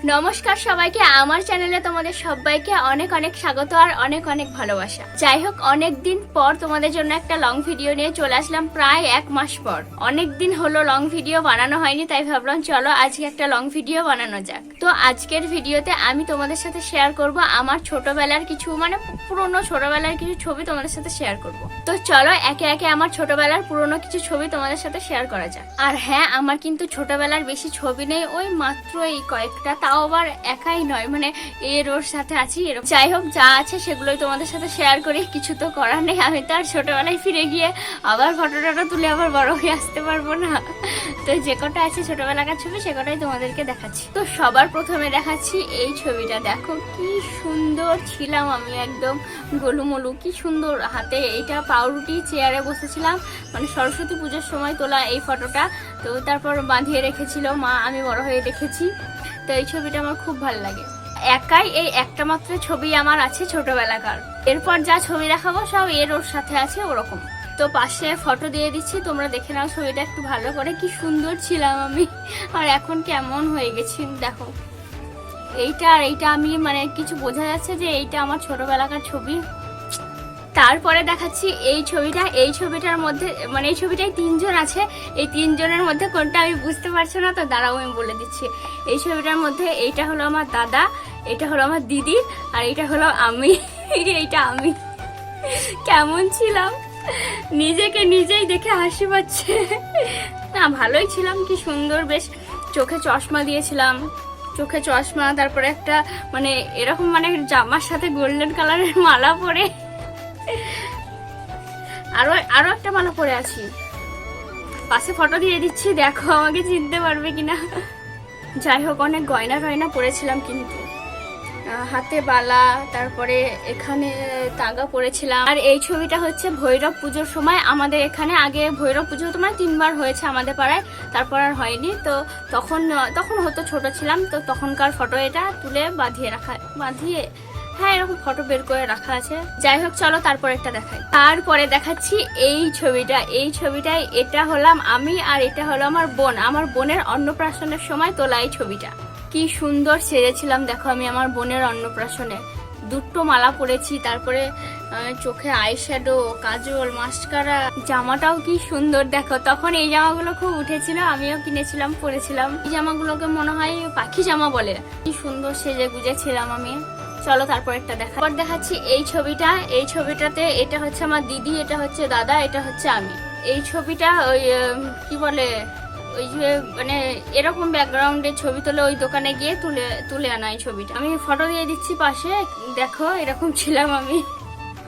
নমস্কার সবাইকে, আমার চ্যানেলে তোমাদের সবাইকে অনেক অনেক স্বাগত আর অনেক অনেক ভালোবাসা। যাই হোক, অনেক দিন পর তোমাদের জন্য একটা লং ভিডিও নিয়ে চলে আসলাম, প্রায় 1 মাস পর। অনেক দিন হলো লং ভিডিও বানানো হয়নি, তাই ভাবলাম চলো আজকে একটা লং ভিডিও বানানো যাক। তো আজকের ভিডিওতে আমি তোমাদের সাথে শেয়ার করব আমার ছোটবেলার কিছু পুরনো ছোটবেলার কিছু ছবি তোমাদের সাথে শেয়ার করব। তো চলো একে একে আমার ছোটবেলার পুরনো কিছু ছবি তোমাদের সাথে শেয়ার করা যাক। আর হ্যাঁ, আমার কিন্তু ছোটবেলার বেশি ছবি নেই, ওই মাত্র এই কয়েকটা, তাও আবার একাই নয়, ওর সাথে আছি এরকম। যাই হোক, যা আছে সেগুলোই তোমাদের সাথে শেয়ার করি, কিছু তো করার নেই। আমি তো আর ছোটবেলায় ফিরে গিয়ে আবার ফটো তুলে আবার বড় হয়ে আসতে পারবো না। তো যে কটা আছে ছোটবেলাকার ছবি সে কটাই তোমাদেরকে দেখাচ্ছি। তো সবার প্রথমে দেখাচ্ছি এই ছবিটা। দেখো কি সুন্দর ছিলাম আমি, একদম গোলুমলু, কি সুন্দর। হাতে এইটা পাউরুটি, চেয়ারে বসেছিলাম, সরস্বতী পুজোর সময় তোলা এই ফটোটা। তো তারপর বাঁধিয়ে রেখেছিল মা, আমি বড় হয়ে দেখেছি। তো এই ছবিটা আমার খুব ভালো লাগে। একাই এই একটা মাত্র ছবি আমার আছে ছোটবেলাকার। এরপর যা ছবি দেখাবো সব ওর সাথে আছে ওরকম। তো পাশে ফটো দিয়ে দিচ্ছি, তোমরা দেখে নাও ছবিটা একটু ভালো করে। কি সুন্দর ছিলাম আমি, আর এখন কেমন হয়ে গেছি দেখো। এইটা আর এইটা আমি কিছু বোঝা যাচ্ছে যে এইটা আমার ছোটবেলাকার ছবি। তারপরে দেখাচ্ছি এই ছবিটা। এই ছবিটার মধ্যে এই ছবিটায় 3 জন আছে। এই 3 জনের মধ্যে কোনটা আমি বুঝতে পারছি না, তো দাঁড়াও আমি বলে দিচ্ছি। এই ছবিটার মধ্যে এইটা হলো আমার দাদা, এটা হলো আমার দিদি, আর এইটা হলো আমি। এইটা আমি কেমন ছিলাম, নিজেকে নিজেই দেখে হাসি পাচ্ছে। না, ভালোই ছিলাম, কি সুন্দর। বেশ চোখে চশমা দিয়েছিলাম, চোখে চশমা, তারপরে একটা এরকম জামার সাথে গোল্ডেন কালারের মালা পরে, আরো একটা মালা পরে আছি। পাশে ফটো দিয়ে দিচ্ছি, দেখো আমাকে চিনতে পারবে কিনা। যাই হোক, অনেক গয়না টয়না পরেছিলাম, কিন্তু হাতে বালা, তারপরে এখানে তাগা পরেছিলাম। আর এই ছবিটা হচ্ছে ভৈরব পুজোর সময় আমাদের এখানে। আগে ভৈরব পুজো তো 3 বার হয়েছে আমাদের পাড়ায়, তারপর আর হয়নি। তো তখন হয়তো ছোট ছিলাম, তো তখনকার ফটো এটা তুলে বাঁধিয়ে হ্যাঁ, এরকম ফটো বের করে রাখা আছে। যাই হোক, চলো তারপর একটা দেখাই। তারপরে দেখাচ্ছি এই ছবিটা। এই ছবিটায় এটা হলাম আমি, আর এটা হলো আমার বোন। আমার বোনের অন্নপ্রাশনের সময় তোলা এই ছবিটা। কি সুন্দর সেজেছিলাম দেখো আমি আমার বোনের অন্নপ্রাশনে। 2টো মালা পরেছি, তারপরে চোখে আইশ্যাডো, কাজল, মাস্কারা। জামাটাও কি সুন্দর দেখো। তখন এই জামাগুলো খুব উঠেছিল, আমিও কিনেছিলাম, পরেছিলাম। এই জামাগুলোকে মনে হয় পাখি জামা বলে। কি সুন্দর সেজে গুজেছিলাম আমি। চলো তারপর একটা দেখাচ্ছি এই ছবিটা। এই ছবিটাতে এটা হচ্ছে আমার দিদি, এটা হচ্ছে দাদা, এটা হচ্ছে আমি। এই ছবিটা ওই কি বলে, ওই যে এরকম ব্যাকগ্রাউন্ডে ছবি তোলে, ওই দোকানে গিয়ে তুলে আনা এই ছবিটা। আমি ফটো দিয়ে দিচ্ছি পাশে, দেখো এরকম ছিলাম আমি।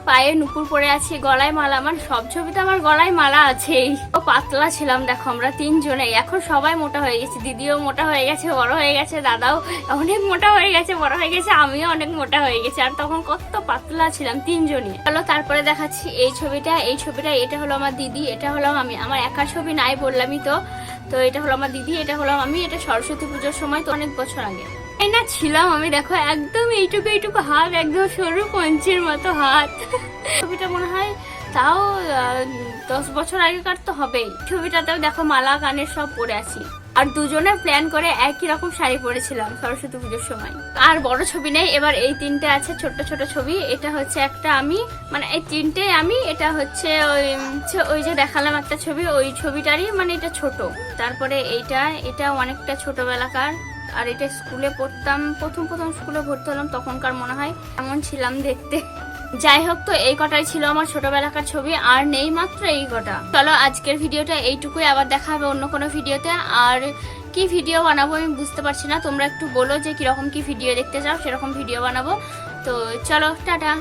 পায়ে নুপুর পরে আছি, গলায় মালা। সব ছবিতে আমার গলায় মালা আছেই। ও পাতলা ছিলাম দেখো, আমরা 3 জনে। এখন সবাই মোটা হয়ে গেছে, দিদিও মোটা হয়ে গেছে, বড় হয়ে গেছে, দাদাও অনেক মোটা হয়ে গেছে, বড় হয়ে গেছে, আমিও অনেক মোটা হয়ে গেছি। আর তখন কত পাতলা ছিলাম 3 জনই। চলো তারপরে দেখাচ্ছি এই ছবিটা। এই ছবিটা এটা হলো আমার দিদি, এটা হলো আমি। আমার একা ছবি নাই বললামই তো। তো এটা হলো আমার দিদি, এটা হলো আমি। এটা সরস্বতী পুজোর সময়, তো অনেক বছর আগে না ছিলাম আমি। দেখো একদম এইটুকু হাত, একদম সরু পঞ্চের মতো হাত। ছবিটা মনে হয় তাও 10 বছর আগেকার তো হবেই। ছবিটাতেও দেখো মালা, কানের সব পরে আছি। আর দুজনে প্ল্যান করে একই রকম শাড়ি পরেছিলাম সরস্বতী পুজোর সময়। আর বড় ছবি নেই, এবার এই 3টে আছে ছোট ছোট ছবি। এটা হচ্ছে একটা আমি, এই 3টে আমি। এটা হচ্ছে ওই যে দেখালাম একটা ছবি, ওই ছবিটারই এটা ছোট। তারপরে এটা অনেকটা ছোটবেলাকার। আর এটা স্কুলে পড়তাম, প্রথম স্কুলে ভর্তি হলাম, তখনকার মনে হয় এমন ছিলাম দেখতে। যাই হোক, তো এই কটাই ছিল আমার ছোটবেলাকার ছবি, আর নেই মাত্র এই কটা। চলো আজকের ভিডিওটা এইটুকুই, আবার দেখা হবে অন্য কোনো ভিডিওতে। আর কি ভিডিও বানাবো আমি বুঝতে পারছি না, তোমরা একটু বলো যে কিরকম কি ভিডিও দেখতে চাও, সেরকম ভিডিও বানাবো। তো চলো, টাটা।